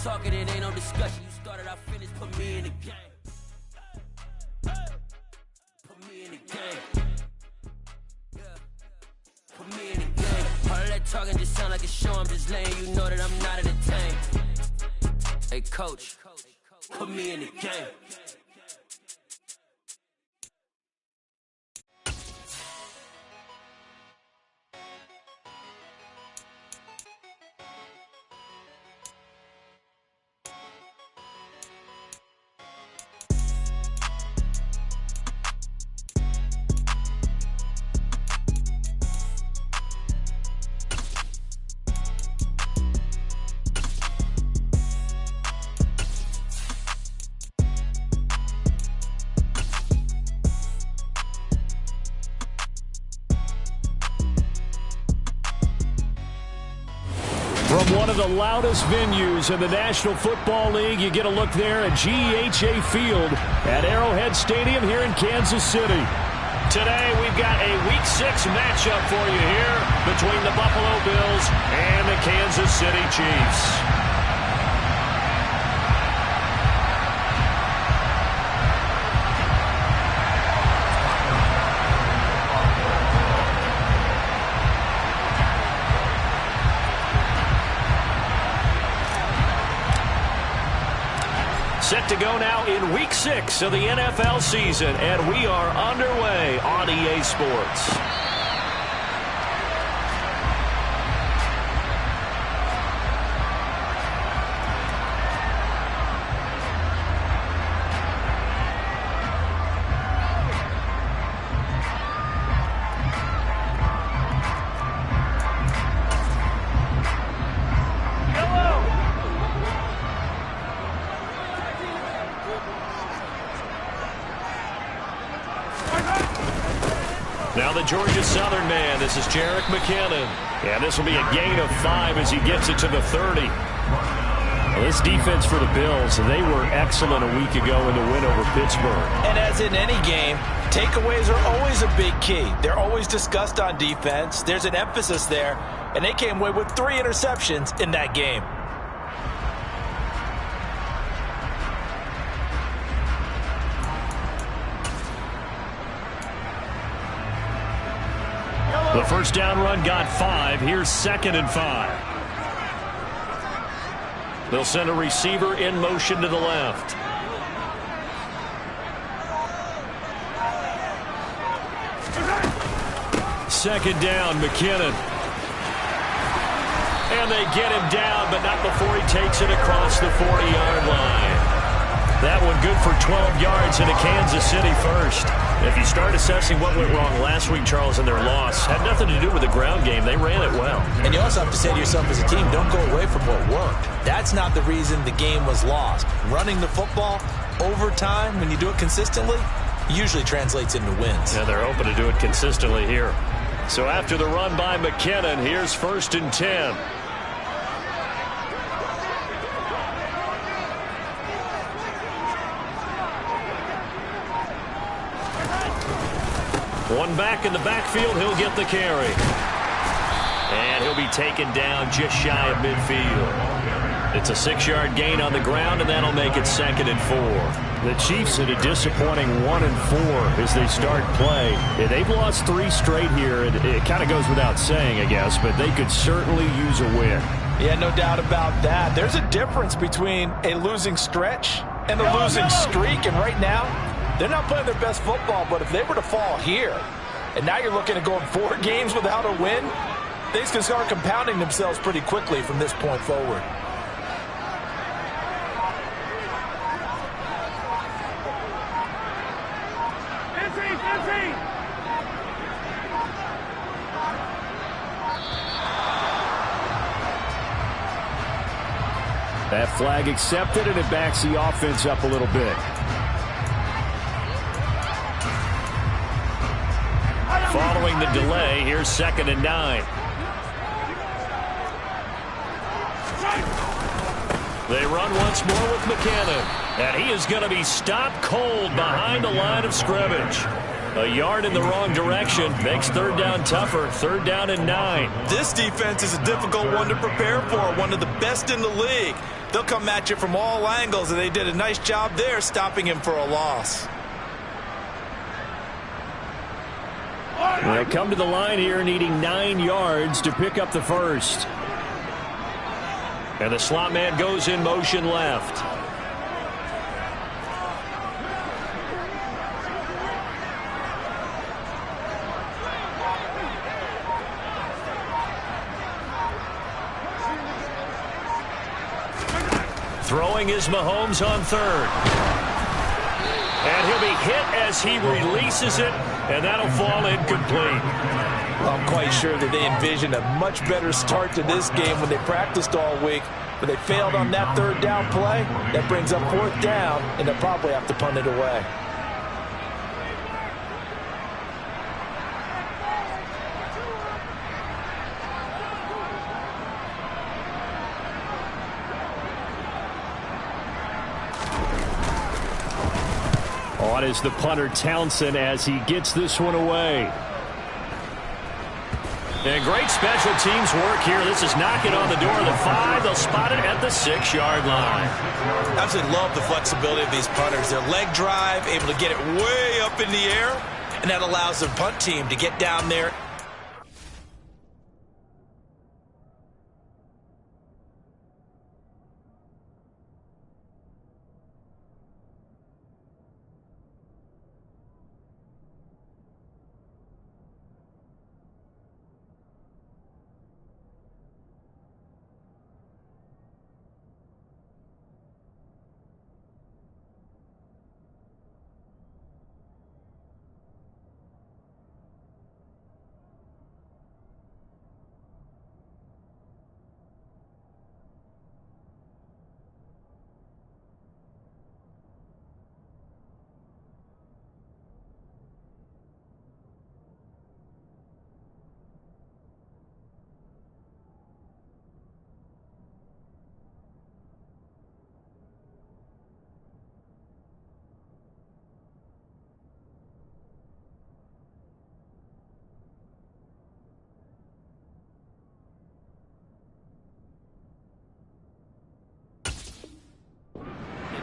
talking, it ain't no discussion. You started, I finished, put me in the game. Put me in the game. Yeah. Put me in the game. All of that talking just sound like a show. I'm just letting you know that I'm not entertained. Hey, coach, put me in the game. From one of the loudest venues in the National Football League, you get a look there at GEHA Field at Arrowhead Stadium here in Kansas City. Today, we've got a Week 6 matchup for you here between the Buffalo Bills and the Kansas City Chiefs. Set to go now in Week 6 of the NFL season, and we are underway on EA Sports. Now the Georgia Southern man, this is Jerick McKinnon. And this will be a gain of 5 as he gets it to the 30. Well, this defense for the Bills, they were excellent a week ago in the win over Pittsburgh. And as in any game, takeaways are always a big key. They're always discussed on defense. There's an emphasis there, and they came away with 3 interceptions in that game. The first down run got 5. Here's 2nd and 5. They'll send a receiver in motion to the left. Second down, McKinnon. And they get him down, but not before he takes it across the 40-yard line. That one good for 12 yards and a Kansas City first. If you start assessing what went wrong last week, Charles, in their loss, had nothing to do with the ground game. They ran it well. And you also have to say to yourself as a team, don't go away from what worked. That's not the reason the game was lost. Running the football over time, when you do it consistently, usually translates into wins. Yeah, they're open to do it consistently here. So after the run by McKinnon, here's 1st and 10. One back in the backfield, he'll get the carry. And he'll be taken down just shy of midfield. It's a 6-yard gain on the ground, and that'll make it 2nd and 4. The Chiefs at a disappointing 1 and 4 as they start play. Yeah, they've lost 3 straight here. It kind of goes without saying, I guess, but they could certainly use a win. Yeah, no doubt about that. There's a difference between a losing stretch and a losing streak, and right now, they're not playing their best football, but if they were to fall here, and now you're looking at going 4 games without a win, things can start compounding themselves pretty quickly from this point forward. That flag accepted, and it backs the offense up a little bit. Following the delay, here's 2nd and 9. They run once more with McKinnon, and he is going to be stopped cold behind the line of scrimmage. A yard in the wrong direction makes 3rd down tougher. 3rd down and 9. This defense is a difficult one to prepare for, one of the best in the league. they'll come at you from all angles, and they did a nice job there stopping him for a loss. They'll come to the line here needing 9 yards to pick up the first. And the slot man goes in motion left. Throwing is Mahomes on third. And he'll be hit as he releases it, and that'll fall incomplete. I'm quite sure that they envisioned a much better start to this game when they practiced all week, but they failed on that third down play. That brings up fourth down, and they'll probably have to punt it away. On is the punter Townsend as he gets this one away. And great special teams work here. This is knocking on the door of the 5. They'll spot it at the 6-yard line. Absolutely love the flexibility of these punters. Their leg drive, able to get it way up in the air, and that allows the punt team to get down there.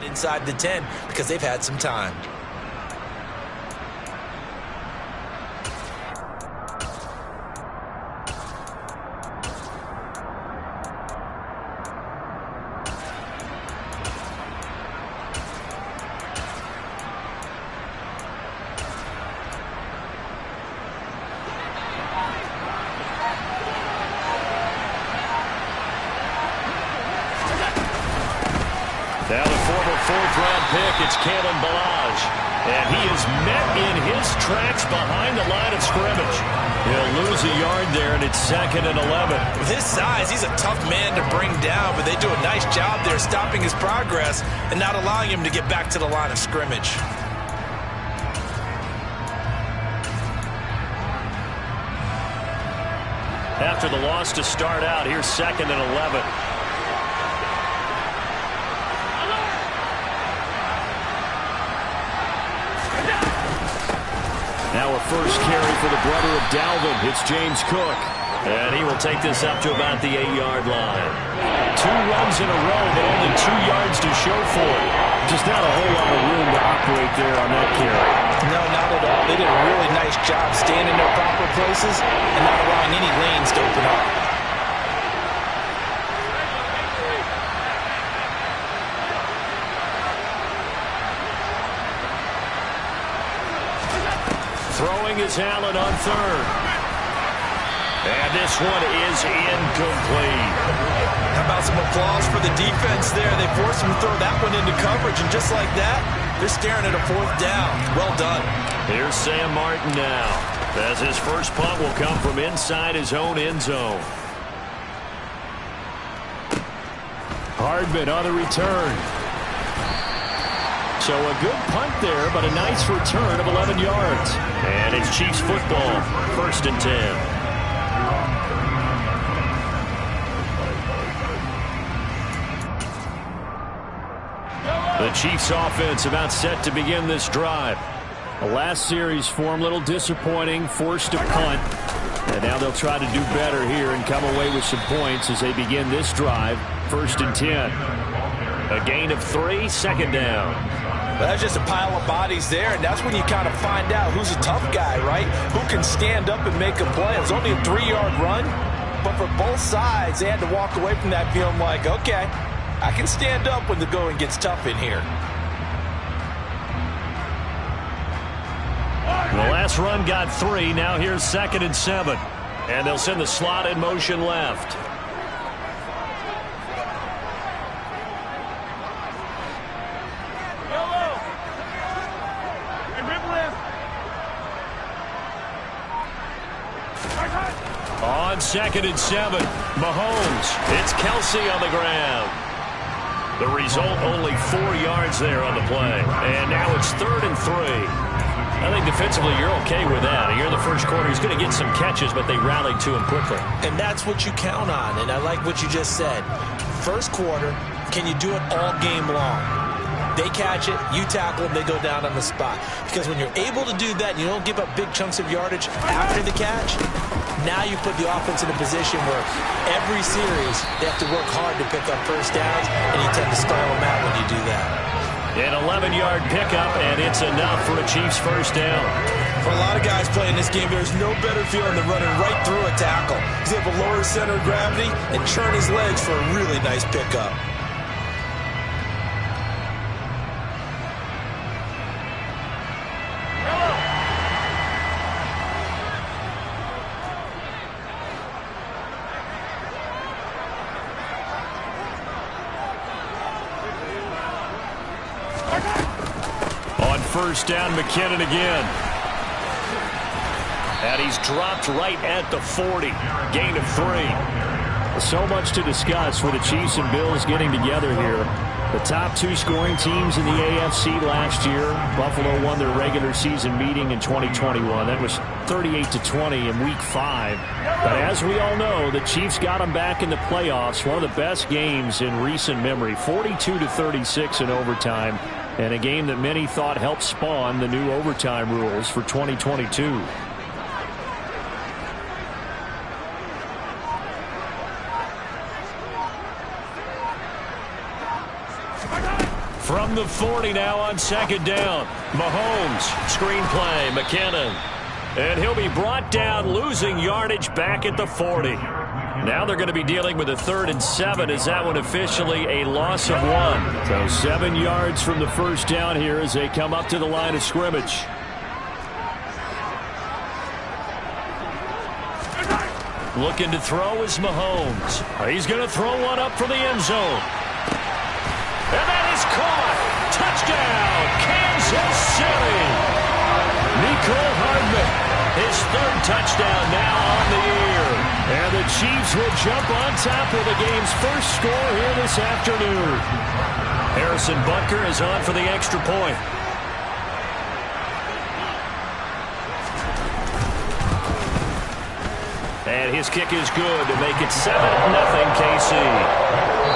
Inside the 10 because they've had some time. Now the former 4th-round pick, it's Kalen Ballage. And he is met in his tracks behind the line of scrimmage. He'll lose a yard there, and it's 2nd and 11. With his size, he's a tough man to bring down, but they do a nice job there stopping his progress and not allowing him to get back to the line of scrimmage. After the loss to start out, here's 2nd and 11. Now a first carry for the brother of Dalvin. It's James Cook. And he will take this up to about the 8-yard line. 2 runs in a row, but only 2 yards to show for it. Just not a whole lot of room to operate there on that carry. No, not at all. They did a really nice job staying in their proper places and not allowing any lanes to open up. Throwing is Allen on third. And this one is incomplete. How about some applause for the defense there? They forced him to throw that one into coverage, and just like that, they're staring at a 4th down. Well done. Here's Sam Martin now, as his first punt will come from inside his own end zone. Hardman on the return. So a good punt there, but a nice return of 11 yards. And it's Chiefs football, 1st and 10. The Chiefs offense about set to begin this drive. The last series for him, a little disappointing, forced to punt. And now they'll try to do better here and come away with some points as they begin this drive. 1st and 10. A gain of 3, 2nd down. Well, that's just a pile of bodies there, and that's when you kind of find out who's a tough guy, right? Who can stand up and make a play. It was only a 3-yard run, but for both sides, they had to walk away from that feeling like, okay, I can stand up when the going gets tough in here. The last run got 3. Now here's 2nd and 7. And they'll send the slot in motion left. On 2nd and 7, Mahomes. It's Kelsey on the ground. The result, only 4 yards there on the play. And now it's 3rd and 3. I think defensively you're okay with that. Here in the first quarter, he's going to get some catches, but they rallied to him quickly. And that's what you count on, and I like what you just said. First quarter, can you do it all game long? They catch it, you tackle them, they go down on the spot. Because when you're able to do that, you don't give up big chunks of yardage after the catch, now you put the offense in a position where every series they have to work hard to pick up first downs, and you tend to stall them out when you do that. An 11-yard pickup, and it's enough for a Chiefs first down. For a lot of guys playing this game, there's no better feeling than running right through a tackle. He's able to lower his center of gravity and churn his legs for a really nice pickup. First down, McKinnon again. And he's dropped right at the 40. Gain of 3. So much to discuss with the Chiefs and Bills getting together here. The top 2 scoring teams in the AFC last year. Buffalo won their regular season meeting in 2021. That was 38-20 in Week 5. But as we all know, the Chiefs got them back in the playoffs. One of the best games in recent memory. 42-36 in overtime. And a game that many thought helped spawn the new overtime rules for 2022. From the 40 now on 2nd down. Mahomes, screenplay, McKinnon. And he'll be brought down, losing yardage back at the 40. Now they're going to be dealing with a 3rd and 7. Is that one officially a loss of 1? So 7 yards from the first down here as they come up to the line of scrimmage. Looking to throw is Mahomes. He's going to throw one up for the end zone. And that is caught. Touchdown, Kansas City. Mecole Hardman, his 3rd touchdown now on the year. And the Chiefs will jump on top of the game's first score here this afternoon. Harrison Butker is on for the extra point. And his kick is good to make it 7-0 KC.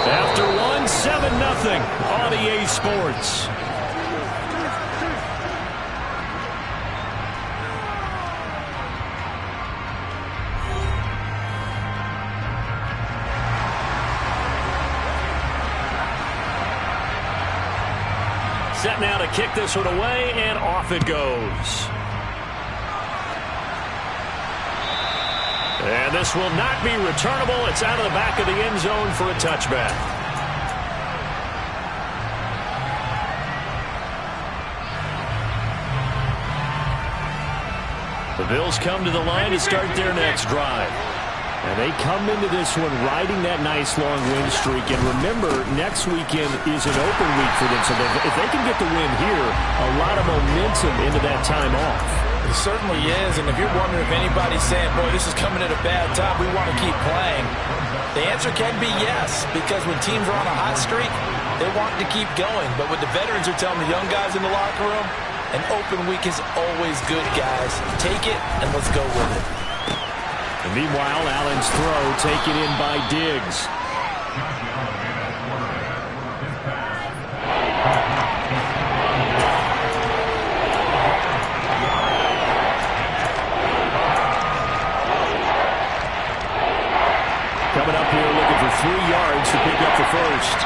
After one, 7-0 on EA Sports. Set now to kick this one away, and off it goes. And this will not be returnable. It's out of the back of the end zone for a touchback. The Bills come to the line to start their next drive. And they come into this one riding that nice long win streak. And remember, next weekend is an open week for them. So if they can get the win here, a lot of momentum into that time off. It certainly is. And if you're wondering if anybody's saying, boy, this is coming at a bad time, we want to keep playing, the answer can be yes. Because when teams are on a hot streak, they want to keep going. But what the veterans are telling the young guys in the locker room, an open week is always good, guys. Take it and let's go with it. And meanwhile, Allen's throw taken in by Diggs. coming up here looking for 3 yards to pick up the first.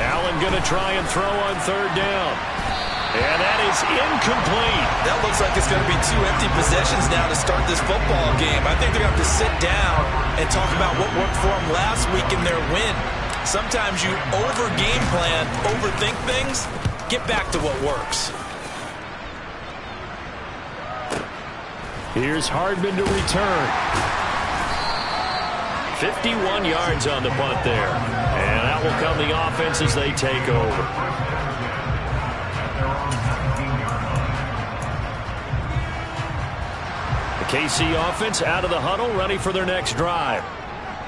Allen going to try and throw on 3rd down. And that is incomplete. That looks like it's going to be 2 empty possessions now to start this football game. I think they're going to have to sit down and talk about what worked for them last week in their win. Sometimes you over-game plan, overthink things. Get back to what works. Here's Hardman to return. 51 yards on the punt there. And that will come the offense as they take over. KC offense out of the huddle, ready for their next drive.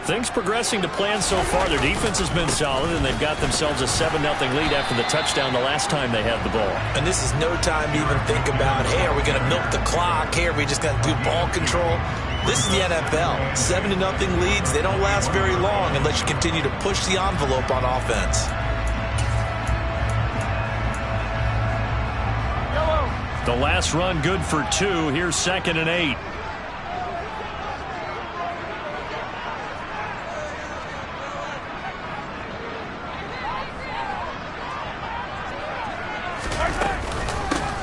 Things progressing to plan so far. Their defense has been solid, and they've got themselves a 7-0 lead after the touchdown the last time they had the ball. And this is no time to even think about, hey, are we going to milk the clock? Hey, are we just going to do ball control? This is the NFL. 7-0 leads, they don't last very long unless you continue to push the envelope on offense. The last run good for 2. Here's 2nd and 8.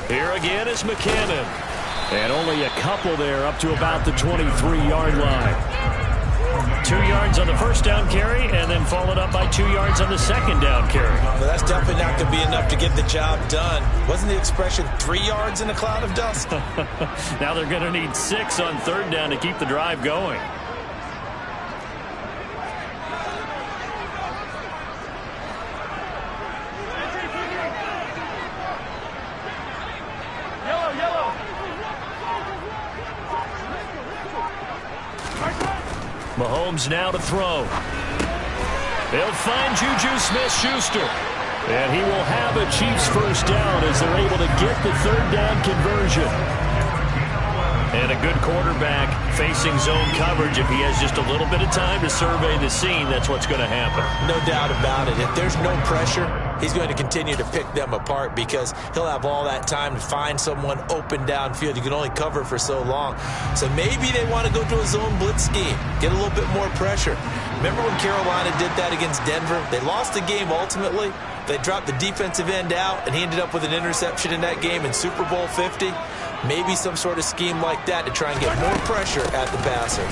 Here again is McKinnon. And only a couple there up to about the 23-yard line. 2 yards on the first down carry, and then followed up by 2 yards on the second down carry. Well, that's definitely not going to be enough to get the job done. Wasn't the expression 3 yards in a cloud of dust? Now they're going to need 6 on 3rd down to keep the drive going. Mahomes now to throw. They'll find Juju Smith-Schuster. And he will have a Chiefs first down as they're able to get the 3rd down conversion. And a good quarterback facing zone coverage. If he has just a little bit of time to survey the scene, that's what's going to happen. No doubt about it. If there's no pressure, he's going to continue to pick them apart because he'll have all that time to find someone open downfield. You can only cover for so long. So maybe they want to go to a zone blitz scheme, get a little bit more pressure. Remember when Carolina did that against Denver? They lost the game ultimately. They dropped the defensive end out, and he ended up with an interception in that game in Super Bowl 50. Maybe some sort of scheme like that to try and get more pressure at the passer.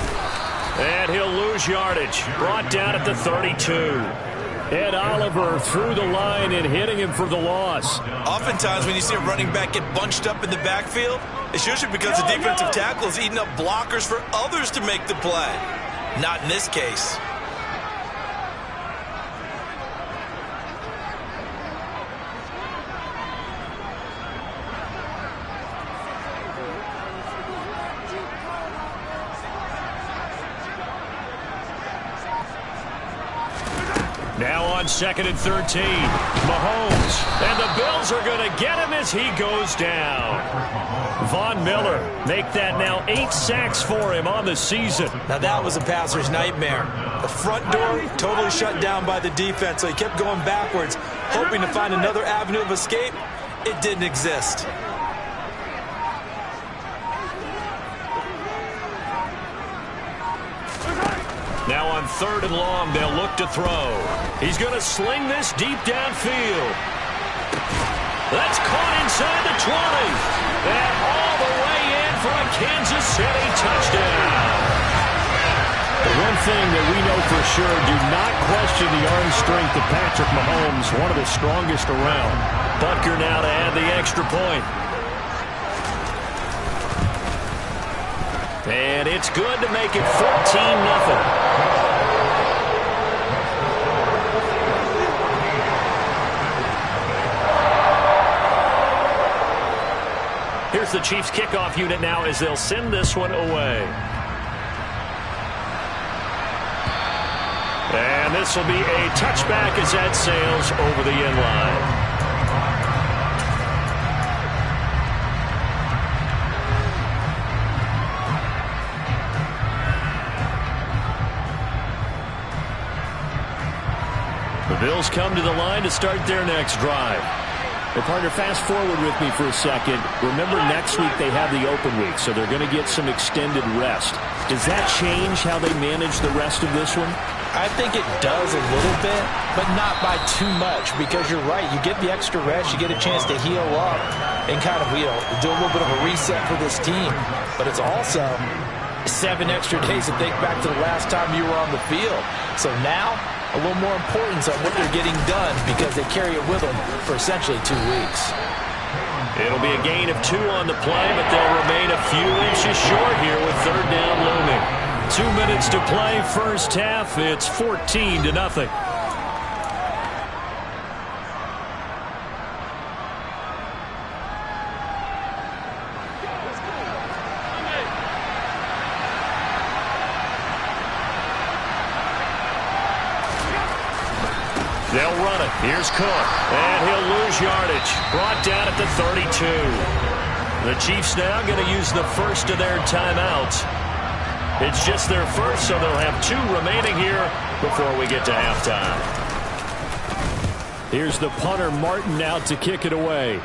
And he'll lose yardage. Brought down at the 32. Ed Oliver through the line and hitting him for the loss. Oftentimes when you see a running back get bunched up in the backfield, it's usually because the defensive tackle is eating up blockers for others to make the play. Not in this case. Now on 2nd and 13, Mahomes, and the Bills are going to get him as he goes down. Von Miller make that now 8 sacks for him on the season. Now that was a passer's nightmare. The front door totally shut down by the defense, so he kept going backwards, hoping to find another avenue of escape. It didn't exist. Now on 3rd and long, they'll look to throw. He's going to sling this deep downfield. That's caught inside the 20. And all the way in for a Kansas City touchdown. The one thing that we know for sure, do not question the arm strength of Patrick Mahomes, one of the strongest around. Butker now to add the extra point. And it's good to make it 14-0. Here's the Chiefs kickoff unit now as they'll send this one away. And this will be a touchback as that sails over the end line. The Bills come to the line to start their next drive. Hey, partner, fast forward with me for a second. Remember, next week they have the open week, so they're going to get some extended rest. Does that change how they manage the rest of this one? I think it does a little bit, but not by too much, because you're right. You get the extra rest, you get a chance to heal up and kind of, do a little bit of a reset for this team. But it's also 7 extra days to think back to the last time you were on the field. So now, a little more importance on what they're getting done because they carry it with them for essentially 2 weeks. It'll be a gain of 2 on the play, but they'll remain a few inches short here with 3rd down looming. 2 minutes to play, first half. It's 14-0. They'll run it. Here's Cook. And he'll lose yardage. Brought down at the 32. The Chiefs now going to use the first of their timeouts. It's just their first, so they'll have 2 remaining here before we get to halftime. Here's the punter, Martin, out to kick it away.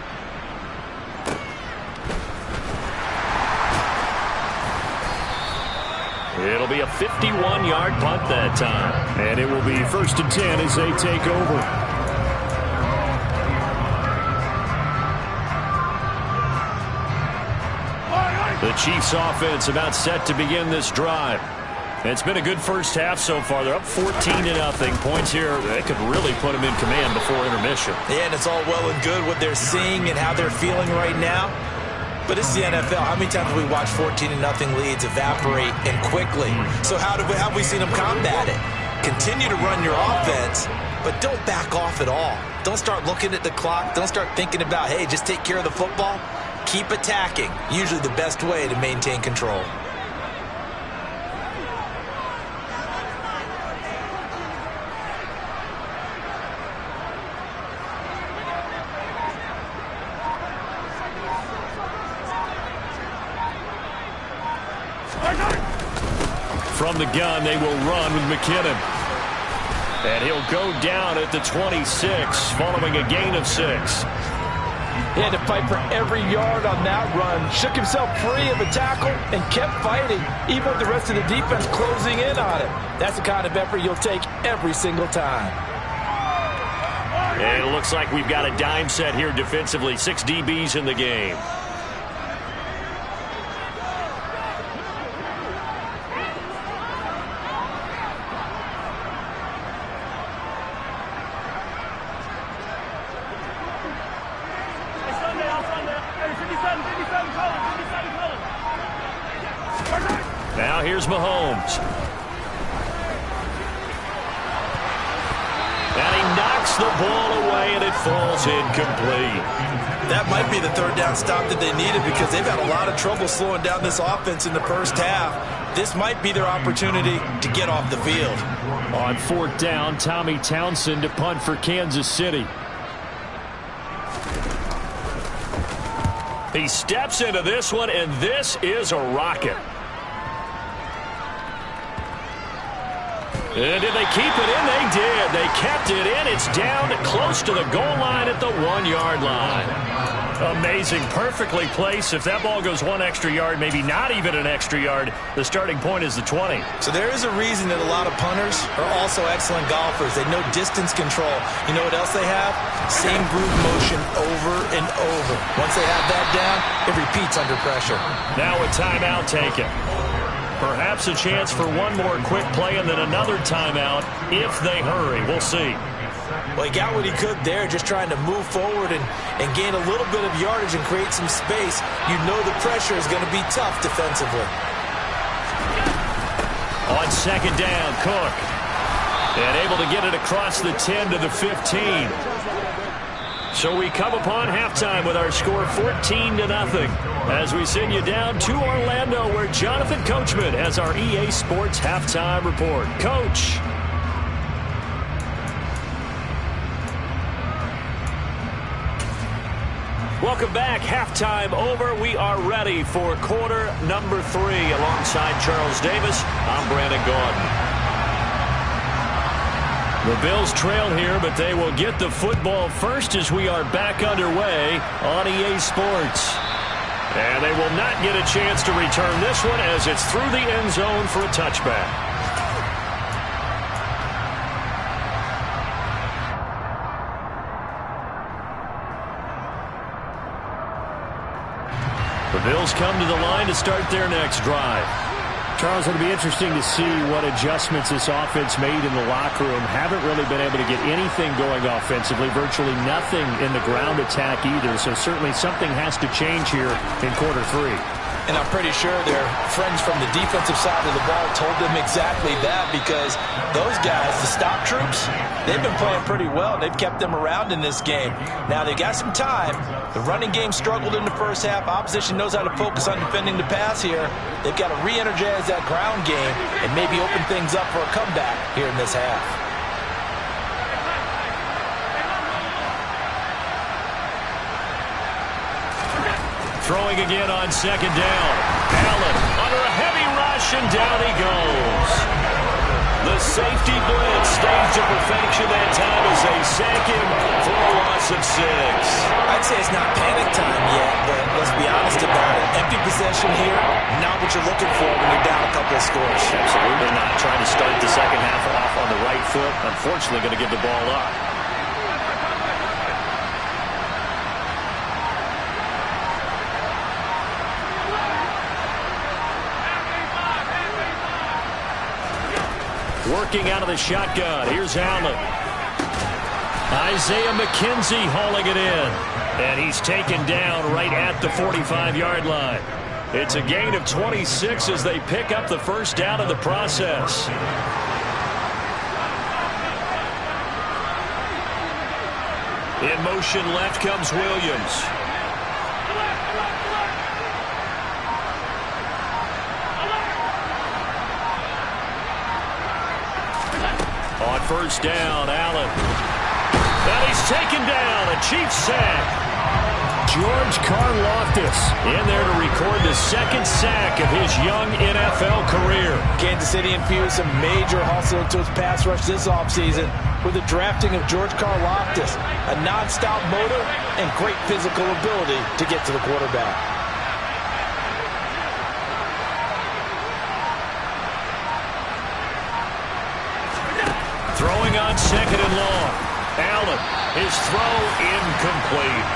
It'll be a 51-yard punt that time. And it will be 1st and 10 as they take over. The Chiefs offense about set to begin this drive. It's been a good first half so far. They're up 14-0. Points here, they could really put them in command before intermission. Yeah, and it's all well and good what they're seeing and how they're feeling right now. But it's the NFL. How many times have we watched 14-0 leads evaporate and quickly? So how have we seen them combat it? Continue to run your offense, but don't back off at all. Don't start looking at the clock. Don't start thinking about, hey, just take care of the football. Keep attacking. Usually the best way to maintain control. From the gun, they will run with McKinnon. And he'll go down at the 26, following a gain of 6. He had to fight for every yard on that run. Shook himself free of the tackle and kept fighting, even with the rest of the defense closing in on it. That's the kind of effort you'll take every single time. And it looks like we've got a dime set here defensively. 6 DBs in the game. Now here's Mahomes. And he knocks the ball away, and it falls incomplete. That might be the 3rd down stop that they needed because they've had a lot of trouble slowing down this offense in the first half. This might be their opportunity to get off the field. On 4th down, Tommy Townsend to punt for Kansas City. He steps into this one, and this is a rocket. And did they keep it in? They did. They kept it in. It's down close to the goal line at the 1-yard line. Amazing. Perfectly placed. If that ball goes 1 extra yard, maybe not even an extra yard, the starting point is the 20. So there is a reason that a lot of punters are also excellent golfers. They know distance control. You know what else they have? Same groove motion over and over. Once they have that down, it repeats under pressure. Now a timeout taken. Perhaps a chance for one more quick play and then another timeout if they hurry. We'll see. Well, he got what he could there, just trying to move forward and gain a little bit of yardage and create some space. You know the pressure is going to be tough defensively. On 2nd down, Cook. And able to get it across the 10 to the 15. So we come upon halftime with our score 14-0 as we send you down to Orlando where Jonathan Coachman has our EA Sports halftime report. Coach. Welcome back. Halftime over. We are ready for quarter number 3 alongside Charles Davis. I'm Brandon Gaudin. The Bills trail here, but they will get the football first as we are back underway on EA Sports. And they will not get a chance to return this one as it's through the end zone for a touchback. The Bills come to the line to start their next drive. Charles, it'll be interesting to see what adjustments this offense made in the locker room. Haven't really been able to get anything going offensively, virtually nothing in the ground attack either. So certainly something has to change here in quarter 3. And I'm pretty sure their friends from the defensive side of the ball told them exactly that, because those guys, the stop troops, they've been playing pretty well. They've kept them around in this game. Now, they got some time. The running game struggled in the first half. Opposition knows how to focus on defending the pass here. They've got to re-energize that ground game and maybe open things up for a comeback here in this half. Throwing again on second down. Allen under a heavy rush, and down he goes. The safety blitz staged to perfection that time as they sack him for a loss of 6. I'd say it's not panic time yet, but let's be honest about it. Empty possession here, not what you're looking for when you're down a couple of scores. Absolutely not. Trying to start the second half off on the right foot. Unfortunately, going to give the ball up. Working out of the shotgun. Here's Allen. Isaiah McKenzie hauling it in. And he's taken down right at the 45-yard line. It's a gain of 26 as they pick up the first down in the process. In motion left comes Williams. On first down, Allen. And he's taken down. A Chiefs sack. George Karlaftis in there to record the second sack of his young NFL career. Kansas City infused some major hustle into its pass rush this offseason with the drafting of George Karlaftis, a non-stop motor and great physical ability to get to the quarterback. Throwing on second and long. Allen, his throw incomplete.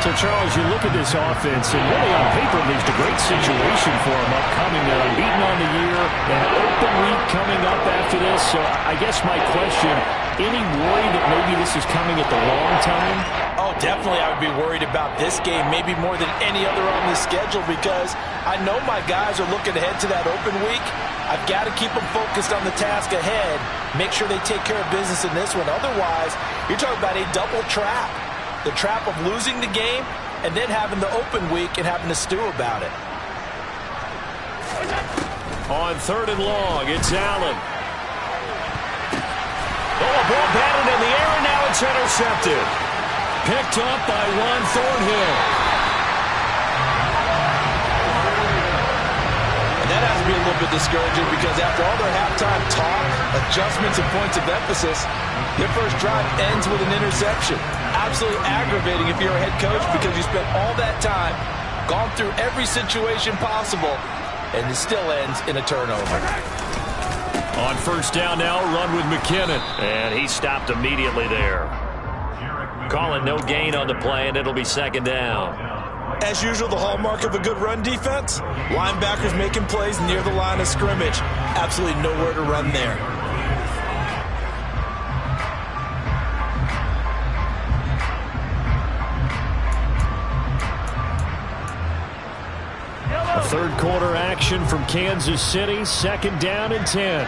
So, Charles, you look at this offense, and really on paper, at least a great situation for them upcoming. They're unbeaten on the year. They have an open week coming up after this. So I guess my question, any worry that maybe this is coming at the wrong time? Oh, definitely I would be worried about this game, maybe more than any other on the schedule, because I know my guys are looking ahead to that open week. I've got to keep them focused on the task ahead, make sure they take care of business in this one. Otherwise, you're talking about a double trap. The trap of losing the game and then having the open week and having to stew about it. On third and long, it's Allen. Oh, a ball batted in the air, and now it's intercepted. Picked up by Juan Thornhill. And that has to be a little bit discouraging, because after all their halftime talk, adjustments and points of emphasis, their first drive ends with an interception. Absolutely aggravating if you're a head coach, because you spent all that time, gone through every situation possible, and it still ends in a turnover. On first down now, run with McKinnon. And he stopped immediately there. Calling no gain on the play, and it'll be second down. As usual, the hallmark of a good run defense, linebackers making plays near the line of scrimmage. Absolutely nowhere to run there. A third quarter action from Kansas City. Second down and 10.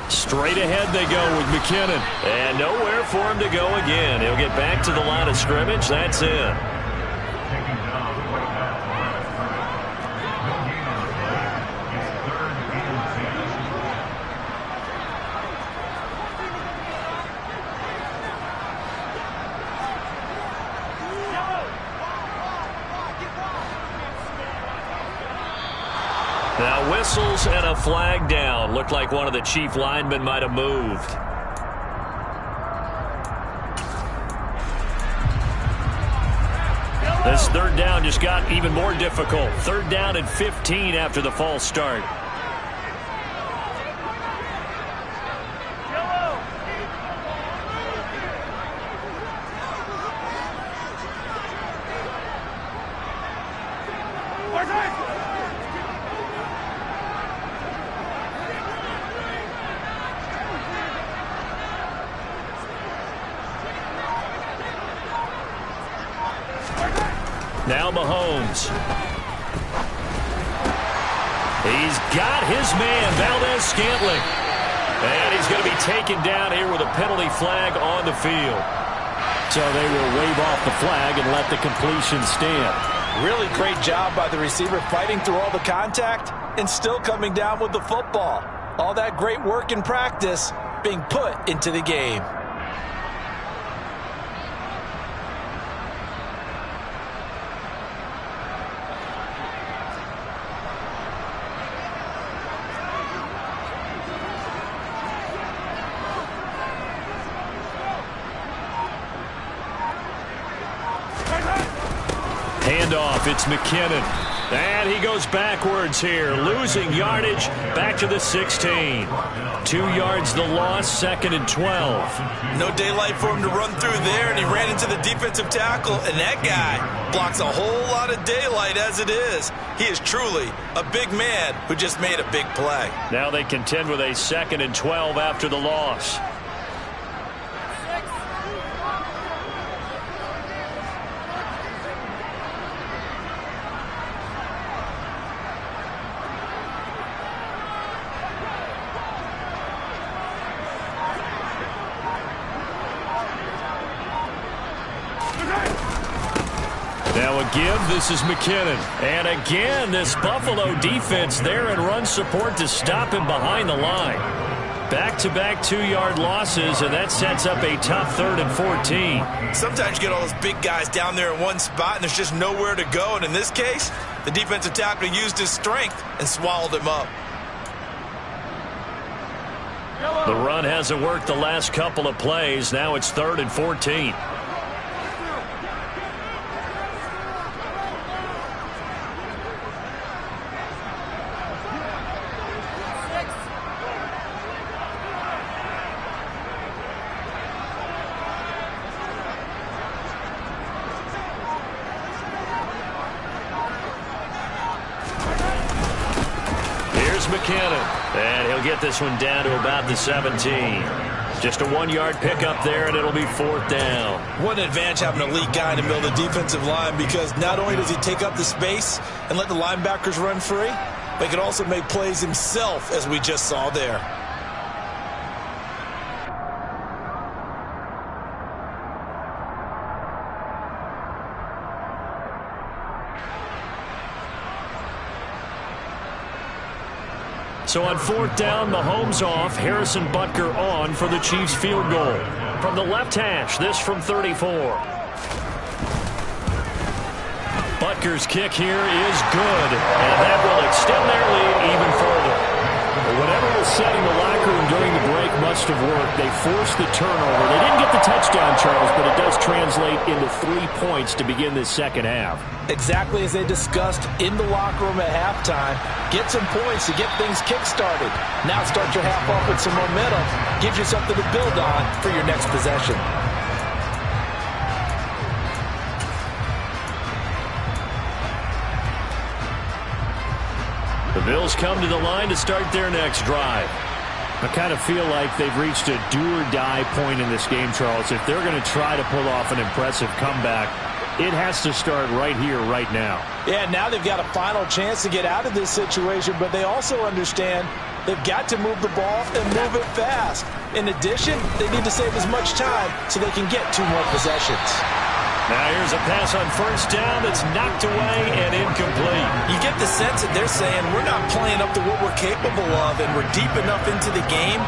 Straight ahead they go with McKinnon. And nowhere for him to go again. He'll get back to the line of scrimmage. That's it. Now whistles and a flag down. Looked like one of the chief linemen might have moved. This third down just got even more difficult. Third down and 15 after the false start. Now Mahomes. He's got his man, Valdes-Scantling. And he's going to be taken down here with a penalty flag on the field. So they will wave off the flag and let the completion stand. Really great job by the receiver fighting through all the contact and still coming down with the football. All that great work in practice being put into the game. Handoff, it's McKinnon. And he goes backwards here, losing yardage back to the 16. 2 yards the loss, 2nd and 12. No daylight for him to run through there, and he ran into the defensive tackle, and that guy blocks a whole lot of daylight as it is. He is truly a big man who just made a big play. Now they contend with a 2nd and 12 after the loss. Now a give, this is McKinnon. And again, this Buffalo defense there in run support to stop him behind the line. Back-to-back 2-yard losses, and that sets up a tough 3rd and 14. Sometimes you get all those big guys down there in one spot, and there's just nowhere to go. And in this case, the defensive tackle used his strength and swallowed him up. The run hasn't worked the last couple of plays. Now it's 3rd and 14. McKinnon, and he'll get this one down to about the 17. Just a 1-yard pickup there, and it'll be 4th down. What an advantage having an elite guy in the middle of the defensive line, because not only does he take up the space and let the linebackers run free, but he can also make plays himself, as we just saw there. So on 4th down, Mahomes off, Harrison Butker on for the Chiefs field goal. From the left hash, this from 34. Butker's kick here is good, and that will extend their lead even further. Whatever was said in the locker room during the break must have worked. They forced the turnover. They didn't get the touchdown, Charles, but it does translate into 3 points to begin this second half. Exactly as they discussed in the locker room at halftime. Get some points to get things kick-started. Now start your half off with some momentum. Gives you something to build on for your next possession. The Bills come to the line to start their next drive. I kind of feel like they've reached a do-or-die point in this game, Charles. If they're going to try to pull off an impressive comeback, it has to start right here, right now. Yeah, now they've got a final chance to get out of this situation, but they also understand they've got to move the ball and move it fast. In addition, they need to save as much time so they can get 2 more possessions. Now here's a pass on 1st down that's knocked away and incomplete. You get the sense that they're saying we're not playing up to what we're capable of, and we're deep enough into the game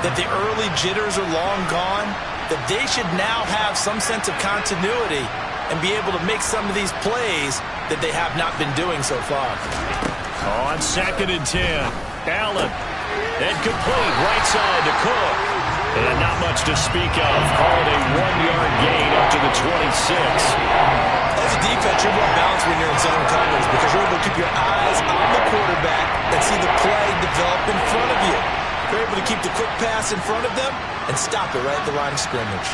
that the early jitters are long gone, that they should now have some sense of continuity and be able to make some of these plays that they have not been doing so far. On 2nd and 10. Allen. And complete right side to Cook. And not much to speak of. Call it a 1-yard gain up to the 26. As a defense, you're more balanced when you're in zone coverage because you're able to keep your eyes on the quarterback and see the play develop in front of you. You're able to keep the quick pass in front of them and stop it right at the line of scrimmage.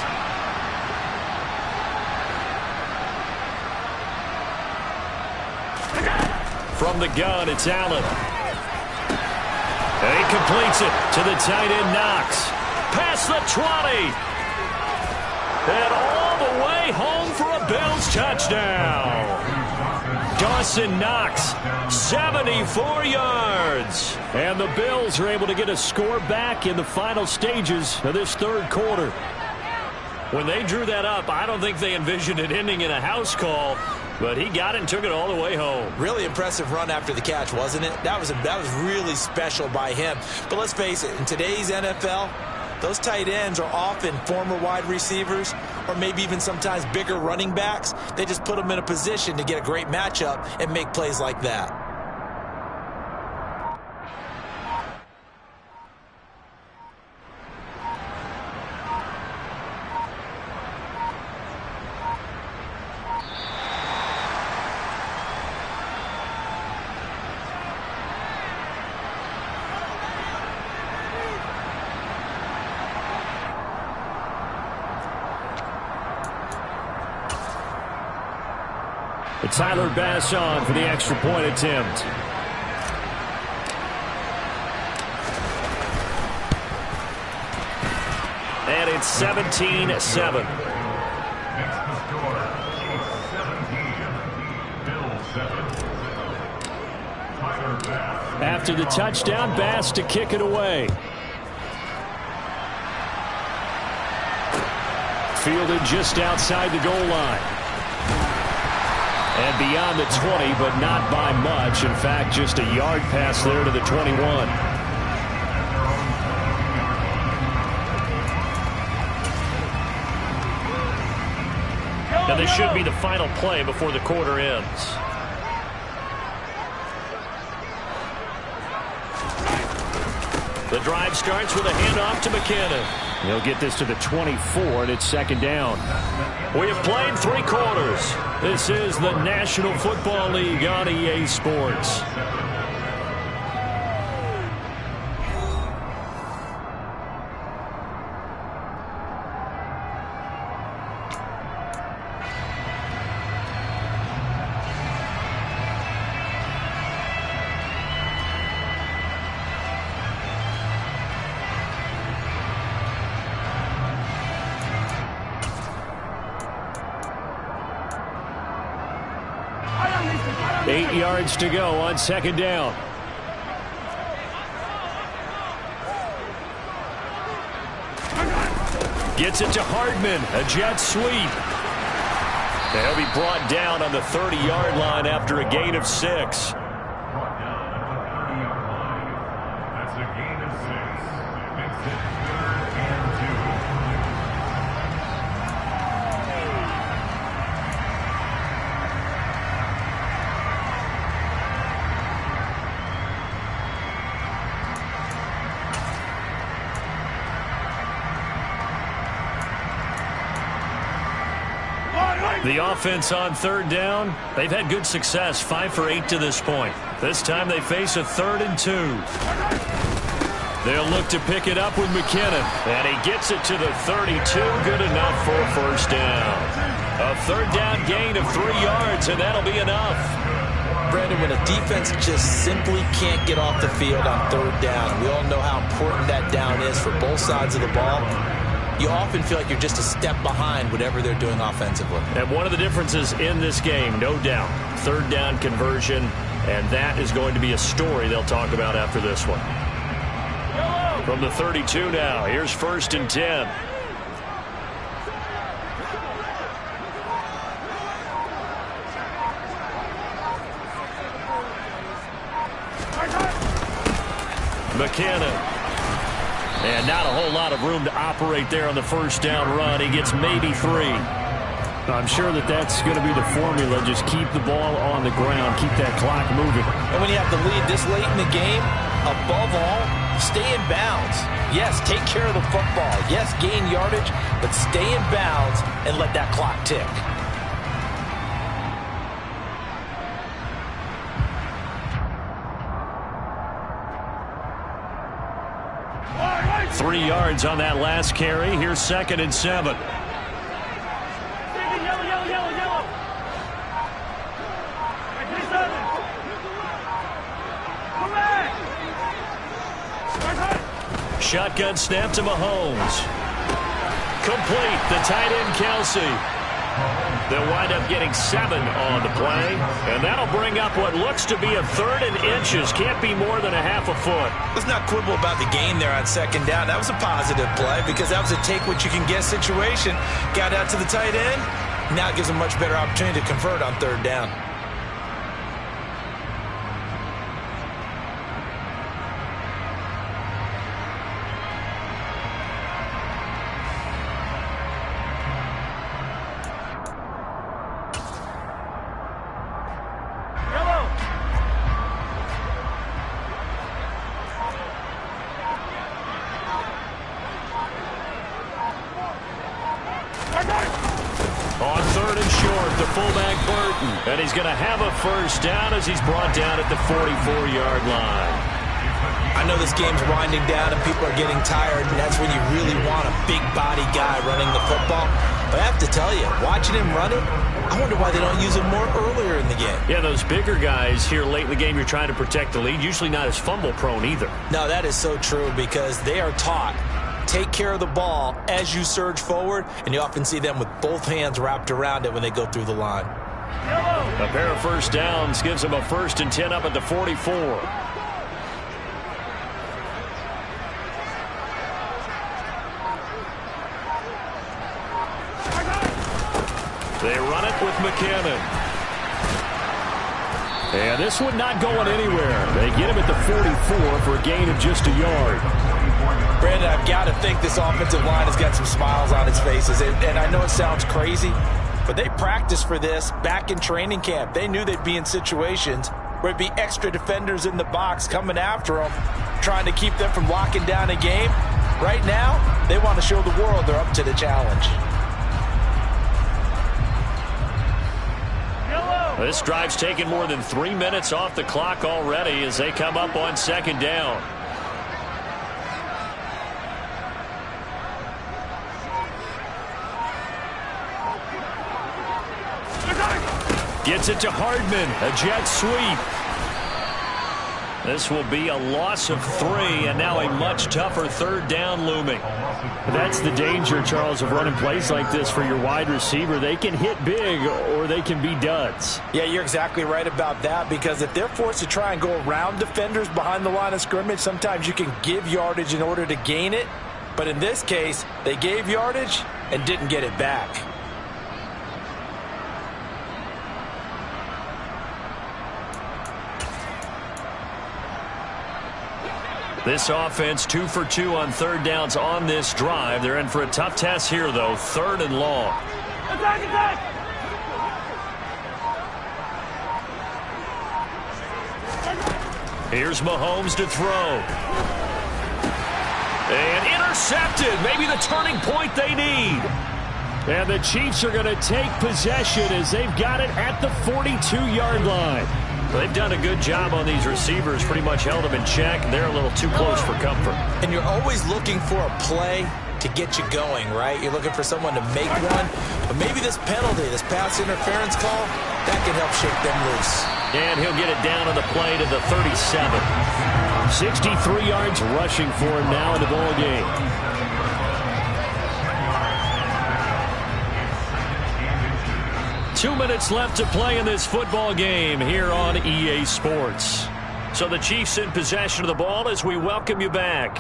From the gun, it's Allen. And he completes it to the tight end, Knox. Past the 20. And all the way home for a Bills touchdown. Dawson Knox, 74 yards. And the Bills are able to get a score back in the final stages of this third quarter. When they drew that up, I don't think they envisioned it ending in a house call. But he got it and took it all the way home. Really impressive run after the catch, wasn't it? That was really special by him. But let's face it, in today's NFL, those tight ends are often former wide receivers or maybe even sometimes bigger running backs. They just put them in a position to get a great matchup and make plays like that. Tyler Bass on for the extra point attempt. And it's 17-7. After the touchdown, Bass to kick it away. Fielded just outside the goal line. And beyond the 20, but not by much. In fact, just a yard pass there to the 21. And this should be the final play before the quarter ends. The drive starts with a handoff to McKinnon. He'll get this to the 24, and it's 2nd down. We have played 3 quarters. This is the National Football League on EA Sports. Yards to go on 2nd down. Gets it to Hardman, a jet sweep. They'll be brought down on the 30-yard line after a gain of 6. That's a gain of 6. Makes it 3rd and 2. The offense on 3rd down, they've had good success, 5 for 8 to this point. This time they face a 3rd and 2. They'll look to pick it up with McKinnon, and he gets it to the 32, good enough for a 1st down. A 3rd down gain of 3 yards, and that'll be enough. Brandon, when a defense just simply can't get off the field on 3rd down, we all know how important that down is for both sides of the ball. You often feel like you're just a step behind whatever they're doing offensively. And one of the differences in this game, no doubt, 3rd down conversion, and that is going to be a story they'll talk about after this one. From the 32 now, here's 1st and 10. McKinnon. And not a whole lot of room to operate there on the 1st down run. He gets maybe 3. I'm sure that's going to be the formula. Just keep the ball on the ground. Keep that clock moving. And when you have the lead this late in the game, above all, stay in bounds. Yes, take care of the football. Yes, gain yardage, but stay in bounds and let that clock tick. 3 yards on that last carry. Here's 2nd and 7. Shotgun snap to Mahomes. Complete. The tight end, Kelsey. They'll wind up getting 7 on the play, and that'll bring up what looks to be a 3rd and inches. Can't be more than a half a foot. Let's not quibble about the gain there on 2nd down. That was a positive play because that was a take-what-you-can-get situation. Got out to the tight end. Now it gives a much better opportunity to convert on 3rd down. On 3rd and short, the fullback Burton. And he's going to have a 1st down as he's brought down at the 44-yard line. I know this game's winding down and people are getting tired, and that's when you really want a big body guy running the football. But I have to tell you, watching him run it, I wonder why they don't use him more earlier in the game. Yeah, those bigger guys here late in the game, you're trying to protect the lead, usually not as fumble-prone either. No, that is so true because they are taught take care of the ball as you surge forward, and you often see them with both hands wrapped around it when they go through the line. A pair of 1st downs gives them a 1st and 10 up at the 44. They run it with McKinnon. And this one not going anywhere. They get him at the 44 for a gain of just a yard. Brandon, I've got to think this offensive line has got some smiles on its faces. And I know it sounds crazy, but they practiced for this back in training camp. They knew they'd be in situations where it'd be extra defenders in the box coming after them, trying to keep them from locking down a game. Right now, they want to show the world they're up to the challenge. This drive's taken more than 3 minutes off the clock already as they come up on 2nd down. Gets it to Hardman, a jet sweep. This will be a loss of 3, and now a much tougher 3rd down looming. That's the danger, Charles, of running plays like this for your wide receiver. They can hit big or they can be duds. Yeah, you're exactly right about that because if they're forced to try and go around defenders behind the line of scrimmage, sometimes you can give yardage in order to gain it. But in this case, they gave yardage and didn't get it back. This offense 2 for 2 on 3rd downs on this drive. They're in for a tough test here, though. 3rd and long. Here's Mahomes to throw. And intercepted. Maybe the turning point they need. And the Chiefs are going to take possession as they've got it at the 42-yard line. They've done a good job on these receivers, pretty much held them in check. They're a little too close for comfort. And you're always looking for a play to get you going, right? You're looking for someone to make one. But maybe this penalty, this pass interference call, that can help shake them loose. And he'll get it down on the play to the 37. 63 yards rushing for him now in the ball game. Two minutes left to play in this football game here on EA Sports. So the Chiefs in possession of the ball as we welcome you back.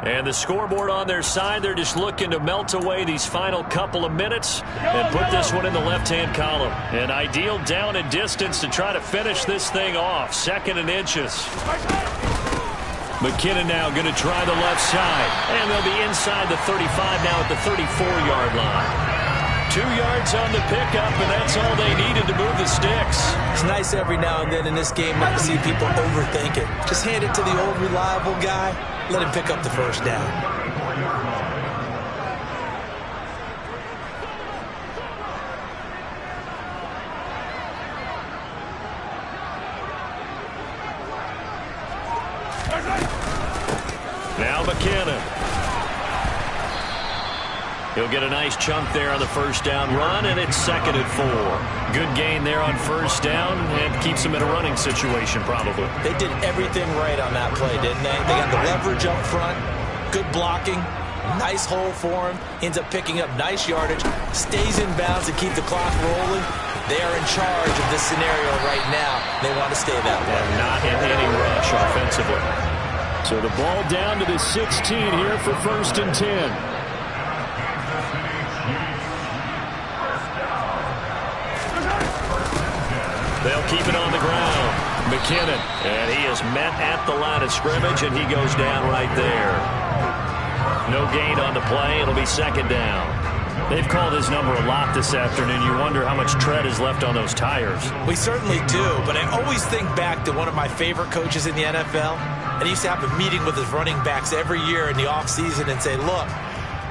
And the scoreboard on their side, they're just looking to melt away these final couple of minutes and put this one in the left-hand column. An ideal down and distance to try to finish this thing off. 2nd and inches. McKinnon now going to try the left side. And they'll be inside the 35 now at the 34-yard line. 2 yards on the pickup, and that's all they needed to move the sticks. It's nice every now and then in this game not to see people overthink it. Just hand it to the old reliable guy. Let him pick up the first down. Now McKinnon. He'll get a nice chunk there on the first down run, and it's 2nd and 4. Good gain there on first down, and keeps them in a running situation probably. They did everything right on that play, didn't they? They got the leverage up front, good blocking, nice hole for him, ends up picking up nice yardage, stays in bounds to keep the clock rolling. They are in charge of this scenario right now. They want to stay that way. And not in any rush offensively. So the ball down to the 16 here for 1st and 10. They'll keep it on the ground. McKinnon, and he is met at the line of scrimmage, and he goes down right there. No gain on the play. It'll be 2nd down. They've called his number a lot this afternoon. You wonder how much tread is left on those tires. We certainly do, but I always think back to one of my favorite coaches in the NFL, and he used to have a meeting with his running backs every year in the offseason and say, look,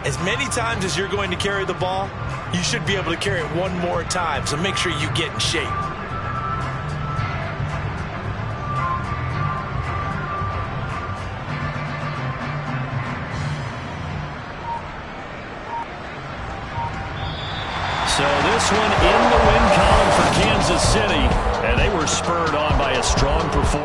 as many times as you're going to carry the ball, you should be able to carry it one more time, so make sure you get in shape. So this one in the win column for Kansas City, and they were spurred on by a strong performance.